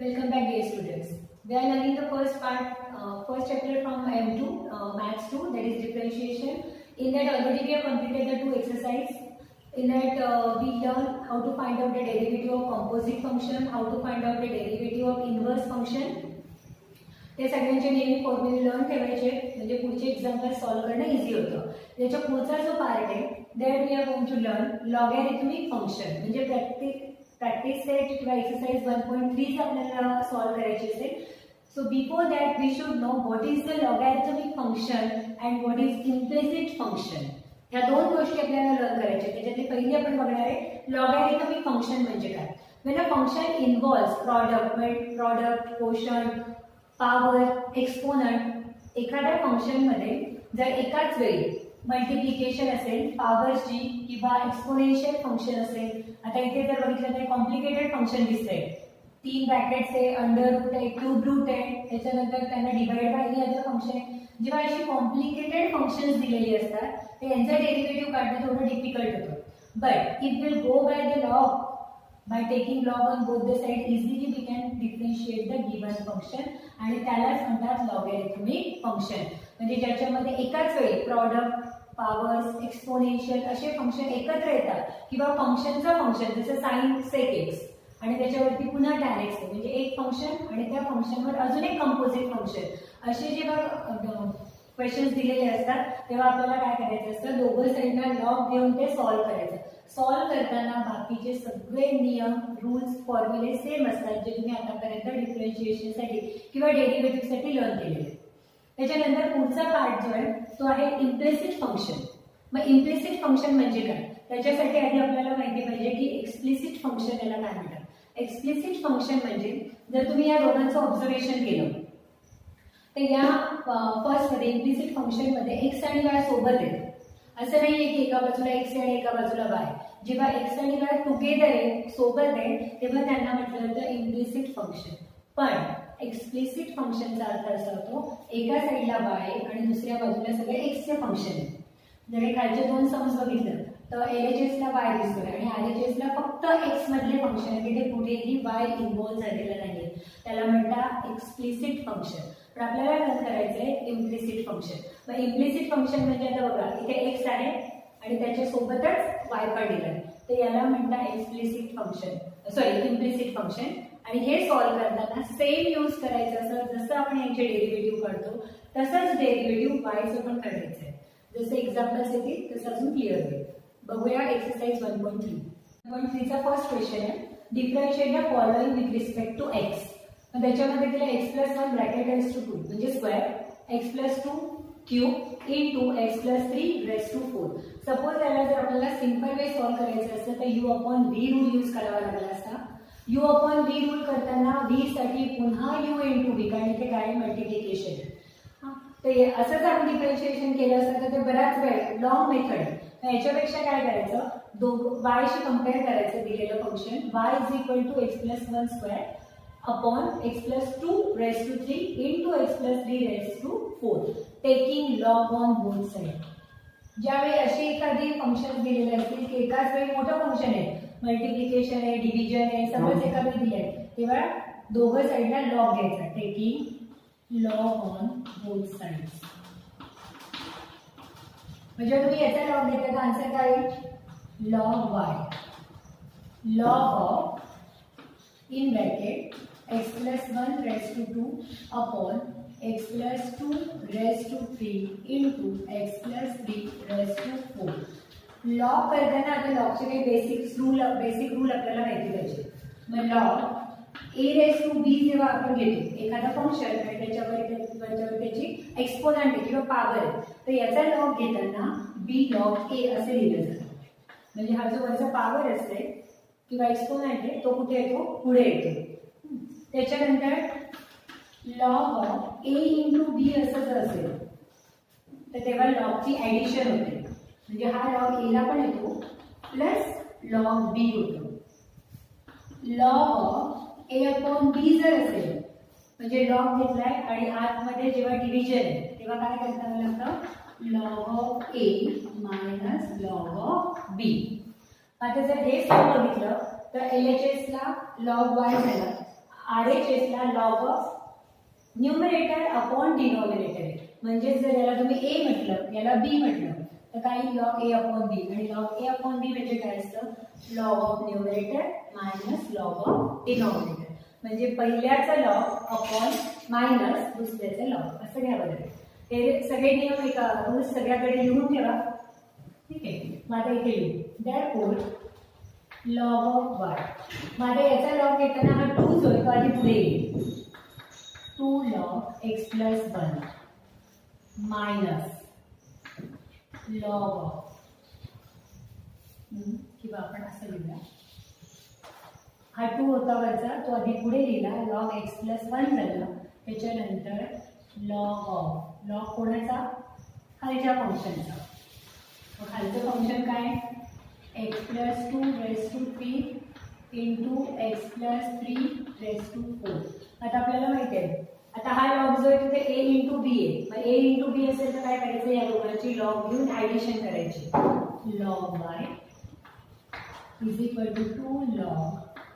Welcome back, dear students. We are learning the first part, first chapter from M2, Maths 2, that is differentiation. In that already we have completed the two exercise. In that we learn how to find out the derivative of composite function, how to find out the derivative of inverse function. ते सगळ्यांचे नेहमी फॉर्म्युले learn ठेवायचे म्हणजे पुढचे example solve करणं easy होतं. त्याच्या पुढचा जो पार्ट आहे that we are going to learn logarithmic function म्हणजे प्रॅक्टिस सेट किंवा एक्सरसाइज 1.3 आपल्याला सॉल्व करायची असेल. So before that we should know what is the logarithmic function and what is implicit function. ह्या दोन गोष्टी आपल्याला लर्न करायच्या. त्याच्यातली पहिली आपण बघणार आहे लॉगॅरिथमिक फंक्शन म्हणजे काय. When a function involves product quotient power exponent एखाद्या फंक्शनमध्ये जर एकाच वेळी मल्टिप्लिकेशन असेल पॉवरची किंवा एक्सपोनेन्शियल फंक्शन असेल. आता इथे जर बघितलं तर कॉम्प्लिकेटेड फंक्शन दिसतंय. 3 ब्रॅकेट्स आहे, अंडर रूट आहे, क्यूब रूट आहे, त्याच्यानंतर त्यांना divide by any other function आहे. जेव्हा अशी कॉम्प्लिकेटेड फंक्शन्स दिलेली असतात तर यांचा डेरिव्हेटिव्ह काढणं थोडं डिफिकल्ट होतं. But if will go by the log by taking log on both the side easily we can differentiate the given function आणि त्यालाच म्हणतात लॉगॅरिथमिक फंक्शन. म्हणजे ज्याच्यामध्ये एकाच वेळी प्रॉडक्ट पॉवर्स एक्सपोनेन्शियल असे फंक्शन एकत्र येतात किंवा फंक्शनचा फंक्शन जसं साइन सेक एक्स आणि त्याच्यावरती पुन्हा टॅन एक्स म्हणजे एक फंक्शन आणि त्या फंक्शनवर अजून एक कंपोजिट फंक्शन असे जेव्हा क्वेश्चन्स दिलेले असतात तेव्हा आपल्याला काय करायचं असतं दोघं साईडला लॉग घेऊन ते सॉल्व्ह करायचं. सॉल्व्ह करताना बाकीचे सगळे नियम रूल्स फॉर्म्युले सेम असतात जे तुम्ही आतापर्यंत डिफरन्शिएशनसाठी किंवा डेरिव्हेटिव्हसाठी लर्न केलेले. त्याच्यानंतर पुढचा पार्ट जो आहे तो आहे इम्प्लिसिट फंक्शन. मग इम्प्लिसिट फंक्शन म्हणजे काय त्याच्यासाठी आधी आपल्याला माहिती पाहिजे की एक्सप्लिसिट फंक्शन याला काय म्हणतात. एक्सप्लिसिट फंक्शन म्हणजे जर तुम्ही या दोघांचं ऑब्झर्वेशन केलं तर या फर्स्टमध्ये इम्प्लिसिट फंक्शनमध्ये एक्स आणि वाय सोबत आहेत. असं नाहीये की एका बाजूला एक्स आहे आणि एका बाजूला वाय. जेव्हा एक्स आणि वाय टुगेदर आहे सोबत आहे तेव्हा त्यांना म्हटलं जातं इम्प्लिसिट फंक्शन. पण एक्सप्लिसिट फंक्शनचा अर्थ असा होतो एका साईडला वाय आणि दुसऱ्या बाजूला सगळे एक्सचे फंक्शन आहे. जर हे खालचे दोन सम्स बघितलं तर एलएचएसला वाय दिसतोय आणि आरएचएसला फक्त एक्स मधले फंक्शन आहे तिथे कुठेही वाय इन्व्हॉल्व झालेला नाहीये. त्याला म्हणतात एक्सप्लिसिट फंक्शन. पण आपल्याला लर्न करायचंय इम्प्लिसिट फंक्शन. मग इम्प्लिसिट फंक्शन म्हणजे आता बघा इथे एक्स आहे आणि त्याच्या सोबतच वाय पण दिलाय तर याला म्हणतात एक्सप्लिसिट फंक्शन इम्प्लिसिट फंक्शन. आणि हे सॉल्व्ह करताना सेम यूज करायचं असं जसं आपण यांचे डेरिव्हेटिव्ह काढतो तसंच डेरिव्हेटिव्ह वायचं पण काढायचं आहे. जसं एक्झाम्पल्स येतील तसं अजून क्लिअर होईल. बघूया एक्सरसाइज 1.3 चा फर्स्ट क्वेश्चन आहे differentiate the following with respect to X. त्याच्यामध्ये दिला x+1 ब्रॅकेट रेस टू 2 म्हणजे square x+2 cube into x+3 raise to 4. Suppose त्याला जर आपल्याला सिंपल वे सॉल्व्ह करायचं असतं तर u/v रूल यूज करावा लागला असता. u/v रूल करताना v साठी पुन्हा u इंटू v कारण इथे काय मल्टिप्लिकेशन. तर असंच आपण डिफरन्शिएशन केलं असतं तर ते बराच वेळ लॉंग मेथड. याच्यापेक्षा काय करायचं y शी कम्पेअर करायचं दिलेलं function y = x+1 square upon x+2 raised to 3 into x+3 raised to 4 taking log on both sides. ज्यावेळी अशी एखादी फंक्शन दिलेले असतील की एकाच वेळी मोठं फंक्शन आहे मल्टिप्लिकेशन आहे डिव्हिजन आहे सगळंच एका वेळी दिले आहे तेव्हा दोघं साईडला लॉग घ्यायचा taking log on both sides. म्हणजे तुम्ही याचा लॉग घेतला तर आन्सर काय येईल log Y log of in bracket x+1 raised to 2 upon x+2 raised to 3 into x+3 raised to 4. Log करताना आता लॉगचे काही बेसिक रूल आपल्याला माहिती पाहिजे. मग log a raised to b जेव्हा आपण घेतो एखादा फंक्शन आणि त्याच्यावर त्याची एक्सपोनंट किंवा पॉवर आहे तर याचा लॉग घेताना b log a असे लिहिलं जातं. म्हणजे हा जो वरचा पॉवर असते किंवा एक्सपोनंट आहे तो कुठे येतो पुढे येतो. त्याच्यानंतर log of a into b असं जर असेल तर तेव्हा लॉगची ऍडिशन होते म्हणजे हा लॉग a ला पण येतो प्लस लॉग b होतो. लॉग ऑफ a/b जर असेल म्हणजे लॉग घेतलाय आणि आतमध्ये जेव्हा डिव्हिजन आहे तेव्हा काय करता लागतं log of a minus log of b. आता जर हे सम बघितलं तर LHS ला लॉग y झाला RHS ला log of numerator upon denominator आहे. म्हणजे जर याला तुम्ही ए म्हटलं याला बी म्हटलं तर काय लॉग ए अपॉन बी, आणि लॉग ए अपॉन बी म्हणजे काय असतं log of numerator minus log of denominator. म्हणजे पहिल्याचा लॉग अपॉन मायनस दुसऱ्याचा लॉग असं घ्या बरं. हे सगळे नियम एका रूल्स सगळ्याकडे लिहून ठेवा. ठीक आहे, माझा इथे लिहू देअरफॉर लॉग ऑफ वाय. माझा याचा लॉग घेताना हा 2 जो आहे तो आधी पुढे येईल. 2 log x plus 1 minus log of किंवा आपण असं लिहूया. हा 2 होता वरचा तो आधी पुढे लिहिला log x plus 1 झालं. त्याच्यानंतर log of log कोणाचा खालच्या फंक्शनचा. खालचं फंक्शन काय x plus 2 raised to 3 into x plus 3 raised to 4. आता आपल्याला माहिती आहे आता हा लॉग जो आहे तिथे a इंटू बी आहे. मग a इंटू बी असेल तर काय करायचं या दोघांची लॉग घेऊन ॲडिशन करायची. Log y is equal to 2 log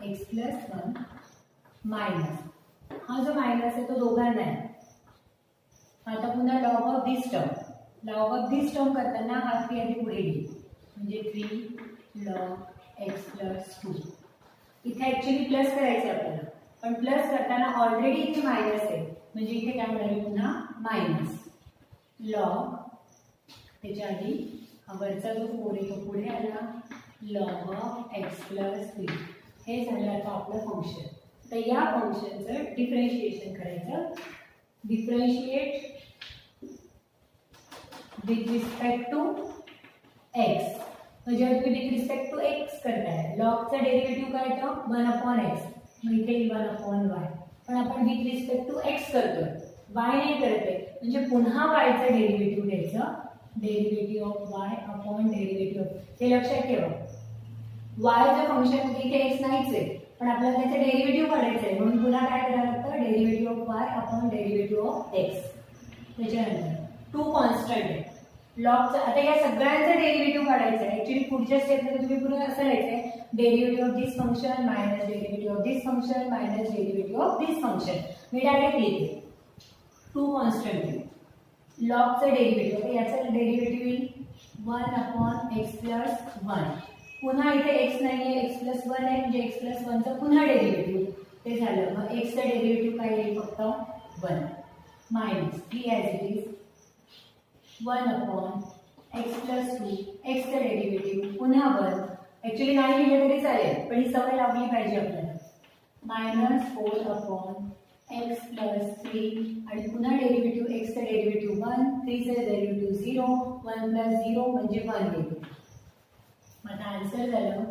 x plus 1 minus हा जो मायनस आहे तो दोघांना आहे. आता पुन्हा लॉग ऑफ दिस टर्म करताना हा 3 आधी पुढे येईल म्हणजे 3 log x प्लस 2. इथे ॲक्च्युली प्लस करायचं आहे आपल्याला पण प्लस करताना ऑलरेडी इथे मायनस आहे म्हणजे इथे काय मिळाले पुन्हा मायनस लॉग त्याच्या आधी हा वरचा जो 4 आहे तो पुढे आला लॉग ऑफ एक्स प्लस 3. हे झालं आता आपलं फंक्शन. तर या फंक्शनचं डिफरेन्शिएशन करायचं. Differentiate with respect to X. म्हणजे तुम्ही विथ रिस्पेक्ट टू एक्स करताय लॉगचा डेरिव्हेटिव्ह काय येतं 1 अपॉन एक्स. मग इथे 1 अपॉन वाय. पण आपण विथ रिस्पेक्ट टू एक्स करतोय वाय नाही करते म्हणजे पुन्हा वायचं डेरिव्हेटिव्ह घ्यायचं. Derivative of Y upon derivative of. हे लक्षात ठेवा वायचं फंक्शन इथे एक्स नाहीच आहे पण आपल्याला त्याचं डेरिव्हेटिव्ह काढायचं आहे म्हणून पुन्हा काय करावं लागतं derivative of Y upon derivative of x. त्याच्यानंतर 2 कॉन्स्टंट आहे लॉगचं. आता या सगळ्यांचं डेरिव्हेटिव्ह काढायचं आहे. ऍक्च्युली पुढच्या स्टेपमध्ये तुम्ही पुन्हा असं लिहायचं आहे derivative of this function minus derivative of this function minus derivative of this function. Me direct लिहिते 2 कॉन्स्टंट आहे लॉगचं डेरिव्हेटिव्ह. याचं डेरिव्हेटिव्ह येईल 1 अपॉन एक्स प्लस 1. पुन्हा इथे एक्स नाही आहे एक्स प्लस 1 आहे म्हणजे एक्स प्लस 1चं पुन्हा डेरिव्हेटिव्ह ते झालं. मग एक्सचं डेरिव्हेटिव्ह काय येईल फक्त 1 minus 3 as it is 1 upon x plus 2 एक्सचं डेरिव्हेटिव्ह पुन्हा 1. ॲक्च्युली नाही लिहिलं तरी चालेल पण ही सवय लावली पाहिजे आपल्याला. मायनस 4 अपॉन एक्स प्लस 3 आणि पुन्हा डेरिव्हेटिव्ह एक्सचं डेरिव्हेटिव्ह 1 3चं डेरिव्हेटिव्ह 0 1 प्लस 0 म्हणजे 1 येईल. माझा आन्सर झालं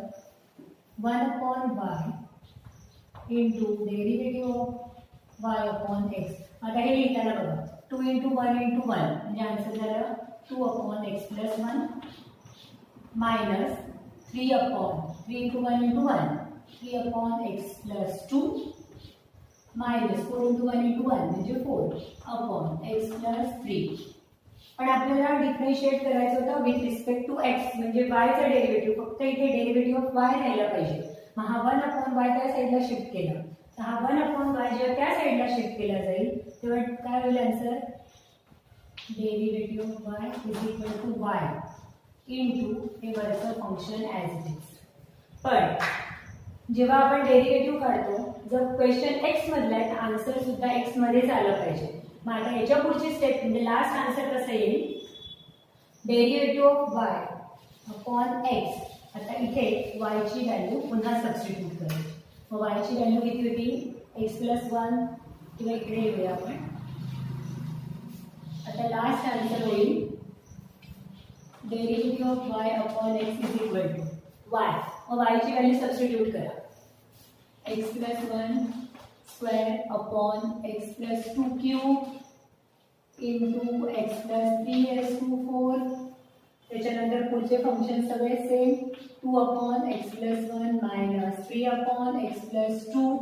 1 upon Y into derivative of Y upon x. आता हे लिहिताना बघा 2 इंटू 1 इंटू 1 म्हणजे आन्सर झालं 2 upon x plus 1 minus 3 upon 3 into 1 into 1 3 upon x plus 2 minus 4 into 1 into 1 म्हणजे 4 अपॉन एक्स प्लस 3. पण आपल्याला डिफरेन्शिएट करायचं होतं विथ रिस्पेक्ट टू एक्स म्हणजे वायचं डेरिव्हेटिव्ह. फक्त इथे डेरिव्हेटिव्ह ऑफ वाय राहायला पाहिजे. मग हा 1 अपॉन वाय त्या साईडला शिफ्ट केला तर हा 1 अपॉन वाय जेव्हा त्या साईडला शिफ्ट केला जाईल तेव्हा काय होईल answer derivative of Y is equal to Y into हे वरचं फंक्शन ॲज इट इज. पण जेव्हा आपण डेरिव्हेटिव्ह काढतो जर क्वेश्चन एक्स मधला आहे तर आन्सर सुद्धा एक्स मध्येच आलं पाहिजे. मग आता याच्या पुढची स्टेप म्हणजे लास्ट आन्सर कसं येईल derivative of Y upon x. आता इथे वायची व्हॅल्यू पुन्हा सबस्टिट्यूट करायची. मग वायची व्हॅल्यू किती होती एक्स प्लस 1 किंवा इकडे येऊया आपण. आता लास्ट आन्सर होईल derivative of Y upon X is equal to Y. मग वायची व्हॅल्यू सबस्टिट्यूट करा X plus 1 square upon x plus 2 cube into X plus 3s/4. त्याच्यानंतर पुढचे फंक्शन सगळे same 2 upon x plus 1 minus 3 upon x plus 2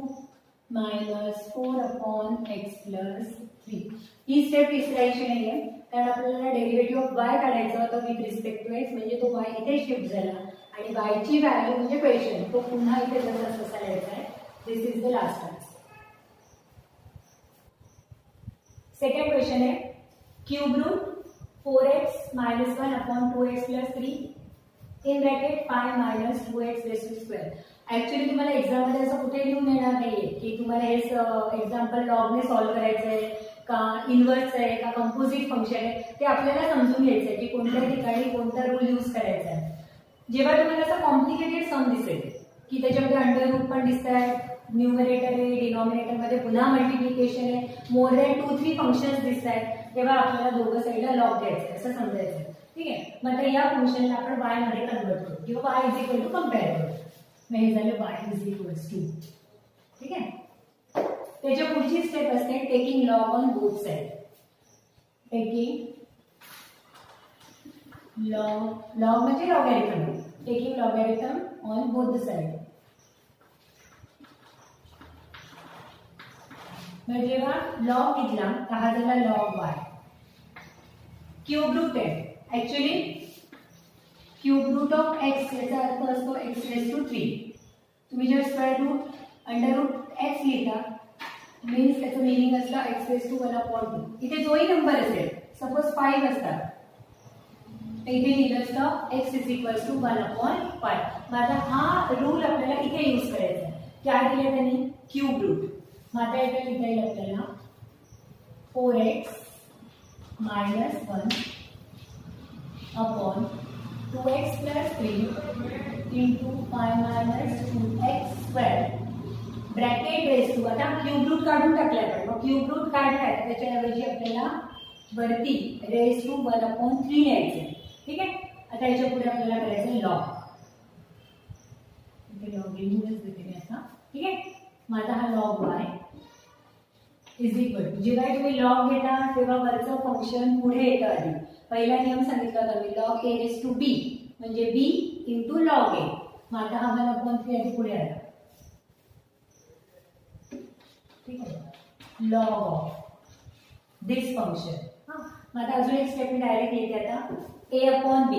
minus 4 upon x plus 3. ही step विसरायची नाही आहे कारण आपल्याला डेरिव्हेटिव्ह ऑफ वाय काढायचा होता विथ रिस्पेक्ट टू एक्स म्हणजे तो वाय इथे शिफ्ट झाला आणि वायची व्हॅल्यू म्हणजे क्वेश्चन तो पुन्हा इथे जसा तसा लिहायचा आहे. This is the last answer. Second question है cube root 4x minus 1 upon 2x plus 3 in bracket 5 minus 2x raise to square. Actually तुम्हाला एक्झाम मध्ये असं कुठे लिहून येणार नाहीये की तुम्हाला हे एक्झाम्पल लॉगने सॉल्व्ह करायचं आहे का इन्व्हर्स आहे का कंपोजिट फंक्शन आहे, ते आपल्याला समजून घ्यायचं आहे की कोणत्या ठिकाणी कोणता रूल यूज करायचा आहे. जेव्हा तुम्हाला असं कॉम्प्लिकेटेड सम दिसेल की त्याच्यामध्ये अंडर रूट पण दिसत आहे, न्यूमरेटर आहे, डिनॉमिनेटर मध्ये पुन्हा मल्टिप्लिकेशन आहे, मोर दॅन 2-3 फंक्शन्स दिसत आहेत, तेव्हा आपल्याला दोघं साईडला लॉग द्यायचं असं समजायचं. ठीक आहे, मग आता या फंक्शनला आपण y मध्ये कन्वर्ट करू किंवा y is equal to compare करू. मग हे झालं y इज इक्वल टू. ठीक आहे, त्याच्या पुढची स्टेप असते taking log on both side. Taking log म्हणजे logarithm. Taking logarithm on both the side. मग जेव्हा लॉग घेतला तर हा झाला लॉग y. क्यूब रूट आहे actually cube root of x याचा अर्थ असतो x रेस टू 3. तुम्ही जेव्हा square root under root x लिहिता मीन्स त्याचं मिनिंग असतं x रेस टू 1/2. इथे जोही नंबर असेल सपोज 5 असतात तर इथे लिहिलं असतं x इज इक्वल्स टू 1/5. मग आता हा रूल आपल्याला इथे यूज करायचा आहे. काय दिलं त्यांनी क्यूब रूट. मग आता इथे लिहिता येईल आपल्याला 4x minus 1 upon 2x plus 3 into 5 minus 2x square bracket raise to. आता क्यूब रूट काढून टाकलाय आपण. मग क्यूब रूट काढलाय त्याच्याऐवजी आपल्याला वरती रेस टू 1/3 लिहायचं. ठीक आहे, आता याच्या पुढे आपल्याला करायचं लॉग. इथे लॉग लिहूनच देते मी आता. ठीक आहे, मग आता हा log y is equal to जेव्हा तुम्ही लॉग घेता तेव्हा वरचं फंक्शन पुढे येतं आधी. पहिला नियम सांगितला होता मी log a raise to b म्हणजे b इंटू लॉग a. मग आता हा 1/3 आधी पुढे आला. ठीक आहे, लॉग ऑफ दिस फंक्शन. हां, मग आता अजून एक स्टेप मी डायरेक्ट लिहिते आता a अपॉन b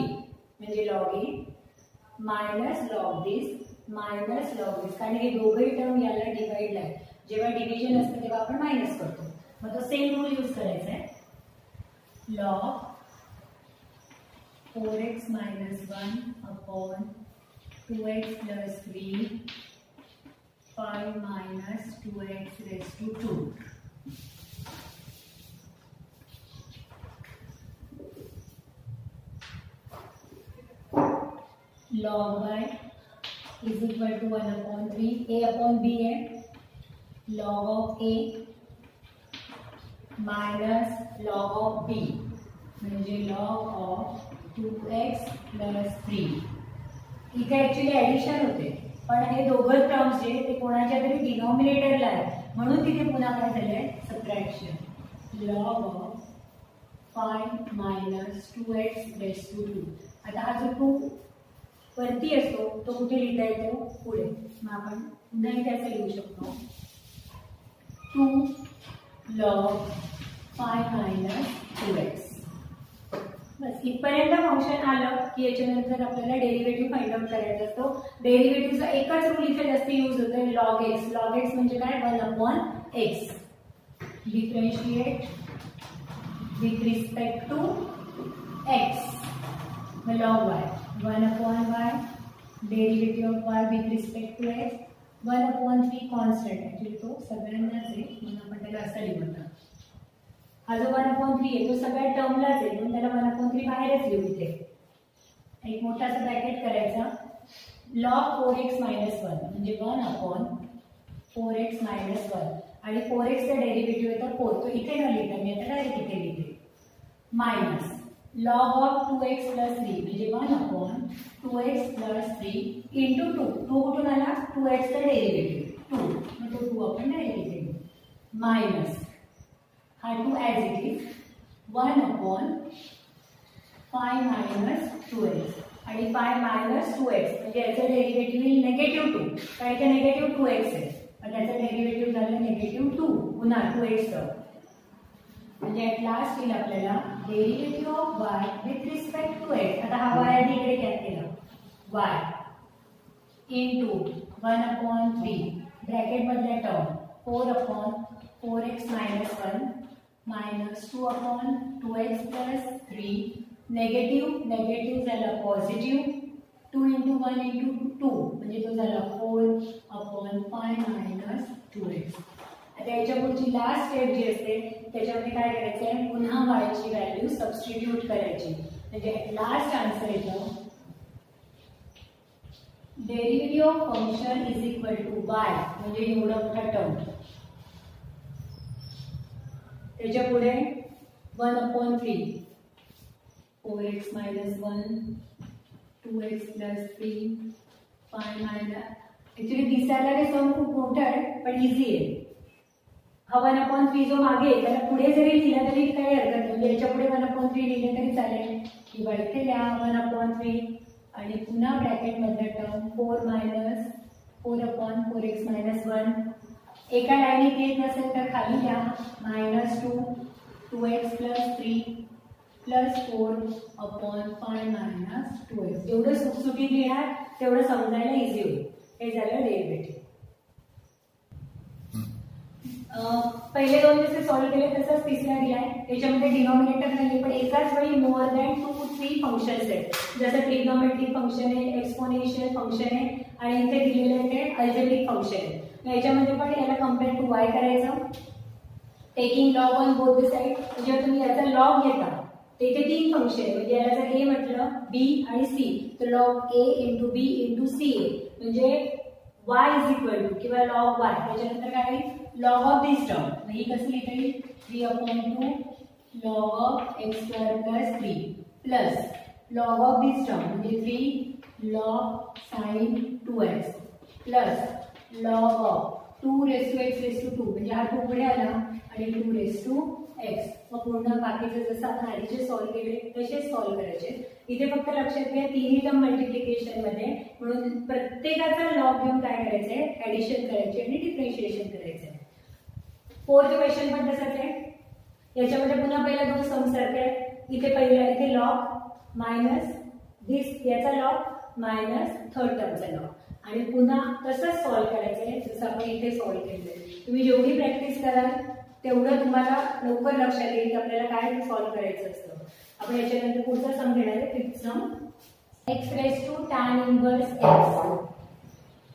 म्हणजे log a minus log this minus log this. कारण हे दोघंही टर्म याला डिवाइड आहे. जेव्हा डिव्हिजन असतं तेव्हा आपण मायनस करतो. मग तो सेम रूल यूज करायचा आहे. Log 4x minus 1 upon 2x plus 3 5 minus 2x raise to 2. Log y is equal to 1/3. a upon b है log of a minus log of b म्हणजे लॉग ऑफ 2x प्लस 3. इथे actually addition होते पण हे दोघं terms जे ते कोणाच्या तरी डिनॉमिनेटरला आहे म्हणून तिथे पुन्हा काय झालंय subtraction. Log of 5 minus 2x raise to 2. आता हा जो 2 वरती असतो तो कुठे लिहिता येतो पुढे. मग आपण पुन्हा इथे असं लिहू शकतो 2 लॉग 5 मायनस 2x. बस इथपर्यंत फंक्शन आलं की याच्यानंतर आपल्याला डेरिव्हेटिव्ह फाइंड आउट करायचा असतो. डेरिव्हेटिव्हचा एकच रूल इथे जास्त यूज होतोय लॉग एक्स. लॉग एक्स म्हणजे काय 1/x. Differentiate with respect to X. Log y 1/y derivative of y with respect to X 1/3 constant. Actually तो सगळ्यांनाच आहे म्हणून आपण त्याला असं लिहूया. हा जो 1/3 आहे तो सगळ्या टर्मलाच आहे म्हणून त्याला 1/3 बाहेरच लिहू. इथे एक मोठासा ब्रॅकेट करायचा. लॉग 4x मायनस 1 म्हणजे 1/4x मायनस 1 आणि 4x चा डेरिव्हेटिव्ह येतो 4. तो इथे न लिहिता मी आता डायरेक्ट इथे लिहिते minus log of 2x plus 3 म्हणजे 1/2x प्लस 3 इंटू 2. 2 कुठून आला 2x चा डेरिव्हेटिव्ह 2. मग तो 2 आपण डायरेक्ट इथे लिहू. मायनस हा 2 as it is 1/5 minus 2x आणि 5 मायनस 2x म्हणजे याचं डेरिव्हेटिव्ह येईल निगेटिव्ह 2. कारण इथे निगेटिव्ह 2x आहे पण त्याचं डेरिव्हेटिव्ह झालं निगेटिव्ह 2 पुन्हा 2x टर्म. म्हणजे ॲट लास्ट येईल आपल्याला derivative of y with respect to x. आता हा y आधी इकडे काय केला y इंटू 1/3 ब्रॅकेट मधल्या term 4/4x minus 1 minus 2 upon 2x plus 3 negative झाला पॉझिटिव्ह 2 into 1 into 2 म्हणजे तो झाला 4 अपॉन 5 मायनस 2x. आता याच्या पुढची लास्ट स्टेप जी असते त्याच्यामध्ये काय करायचं आहे, पुन्हा y ची व्हॅल्यू सबस्टिट्यूट करायची. म्हणजे लास्ट आन्सर येतो derivative of function is equal to y म्हणजे एवढा मोठा टर्म. त्याच्या पुढे 1 upon 3 4x minus 1 2x plus 3 5 minus. Actually दिसायला हे सम खूप मोठं आहे पण इझी आहे. हा 1 अपॉन 3 जो मागे आहे त्याला पुढे जरी लिहिला तरी काही हरकत नाही. म्हणजे याच्या पुढे 1 अपॉन 3 लिहिले तरी चालेल किंवा इथे लिहा 1 अपॉन 3 आणि पुन्हा ब्रॅकेटमधलं term 4 minus 4 upon 4x minus 1. एका लाईनीत येत नसेल तर खाली लिहा minus 2 2x plus 3 plus 4 upon 5 minus 2x. जेवढं सुटसुटीत लिहिणार तेवढं समजायला इझी होईल. हे झालं डेरिव्हेटिव्ह. पहिले दोन जसे सॉल्व्ह केले तसंच तिसरा दिलाय. त्याच्यामध्ये डिनॉमिनेटर नाही पण एकाच वेळी मोर दॅन 2-3 फंक्शन्स आहेत. जसं ट्रिग्नोमेट्रिक फंक्शन आहे, एक्सपोनेन्शियल फंक्शन आहे आणि इथे दिलेले आहे ते अल्जेब्रिक फंक्शन आहे. याच्यामध्ये पण याला कम्पेअर टू वाय करायचं. Taking log on both the side. जेव्हा तुम्ही याचा लॉग घेता इथे 3 फंक्शन आहे. म्हणजे याला जर ए म्हटलं बी आणि सी तर log A into B into C आहे. म्हणजे y इज इक्वल टू किंवा लॉग y. त्याच्यानंतर काय लॉग ऑफ दिस टर्म. ही कसं लिहिता येईल 3 अपॉन 2 log of X square plus 3 plus log of this term म्हणजे 3 log sine 2x plus log of 2 raise to X raise to 2 म्हणजे हा 2 पुढे आला आणि 2 रेस टू एक्स. मग पूर्ण बाकीचे जसं आपण आधीचे सॉल्व्ह केले तसेच सॉल्व्ह करायचे. इथे फक्त लक्षात घ्या तिन्ही टर्म मल्टिप्लिकेशन मध्ये म्हणून प्रत्येकाचा लॉग घेऊन काय करायचंय ऍडिशन करायचे आणि डिफरन्शिएशन करायचंय. फोर्थ क्वेश्चन पण तसंच आहे. याच्यामध्ये पुन्हा पहिला 2 सम सारखे आहेत. इथे पहिला इथे लॉग मायनस दिस याचा लॉग मायनस थर्ड टर्मचा लॉग आणि पुन्हा तसंच सॉल्व्ह करायचंय जसं आपण इथे सॉल्व्ह केलंय. तुम्ही जेवढी प्रॅक्टिस कराल तेवढं तुम्हाला लवकर लक्षात येईल की आपल्याला काय सॉल्व्ह करायचं असतं. आपण याच्यानंतर पुढचा सम घेणार आहे fifth sum. x raise to tan inverse x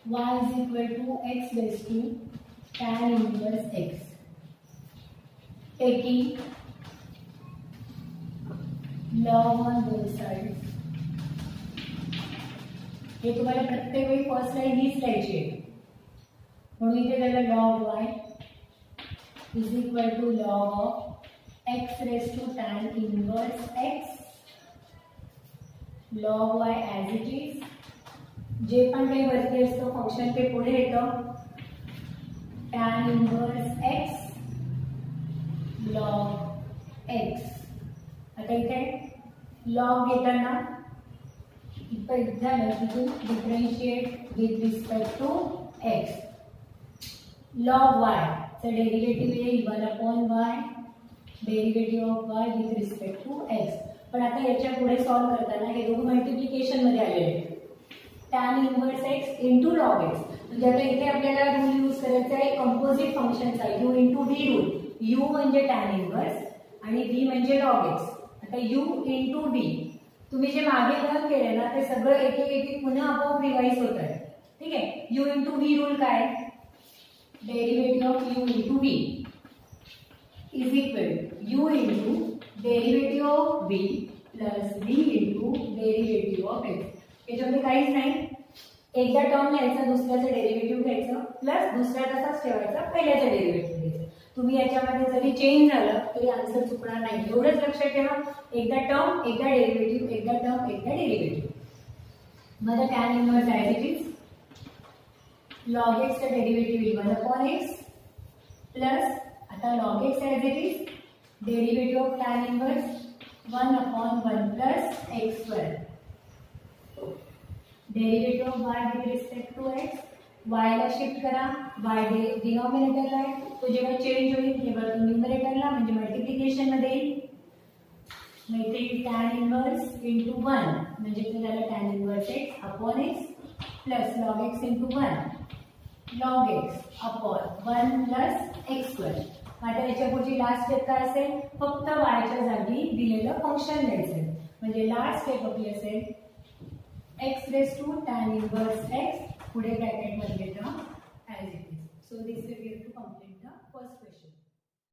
y is equal to x raise to tan inverse x. Taking log on both sides. हे तुम्हाला प्रत्येक वेळी फर्स्ट लाईन हीच लिहायची आहे म्हणून इथे झालं log y is equal to log of x raised to tan inverse x log y as it is. जे पण काही वरती असतं फंक्शन ते पुढे येतं tan inverse x log x. आता इथे log घेताना इथं झालं तिथून differentiate with respect to x. log y चा डेरिव्हेटिव्ह येईल 1 upon y derivative of y with respect to x. पण आता याच्या पुढे सॉल्व्ह करताना हे दोघं मल्टिप्लिकेशन मध्ये आलेले आहेत. tan inverse x into log x. म्हणजे आता इथे आपल्याला रूल यूज करायचा आहे कंपोजिट फंक्शनचा u into v rule. u म्हणजे tan इनवर्स आणि v म्हणजे लॉग x. आता u इंटू v तुम्ही जे मागे लर्न केले ना ते सगळं एक एक पुन्हा आपोआप रिवाइज होत आहे. ठीक आहे. u इंटू v रूल काय derivative of u into v is equal u into derivative of v plus v into derivative of x. याच्यामध्ये काहीच नाही. एकदा टर्म लिहायचा दुसऱ्याचं डेरिव्हेटिव्ह घ्यायचं प्लस दुसऱ्या तसाच ठेवायचा पहिल्याचं डेरिव्हेटिव्ह घ्यायचं. तुम्ही याच्यामध्ये जरी चेंज झालं तरी आन्सर चुकणार नाही. एवढंच लक्षात ठेवा एकदा टर्म एकदा डेरिव्हेटिव्ह एकदा टर्म एकदा डेरिव्हेटिव्ह. मग tan inverse as it is log x चा डेरिव्हेटिव्ह 1 अपॉन x प्लस आता log x as it is derivative of tan inverse 1 upon 1 plus x square. Derivative of y with respect to x. y ला shift करा. y डिनॉमिनेटरला आहे तो जेव्हा change होईल तेव्हा तो न्यूमरेटरला म्हणजे मल्टिप्लिकेशन मध्ये येईल. मग इथे tan इनवर्स इंटू 1 म्हणजे ते झालं tan inverse x upon x plus log x into 1 log x upon 1 plus x square. आता याच्या पुढची लास्ट स्टेप काय असेल, फक्त वायच्या जागी दिलेलं फंक्शन द्यायचं. म्हणजे लास्ट स्टेप आपली असेल x raised to tan inverse x पुढे ब्रॅकेट मध्ये term as it is. So this will be to complete the first question.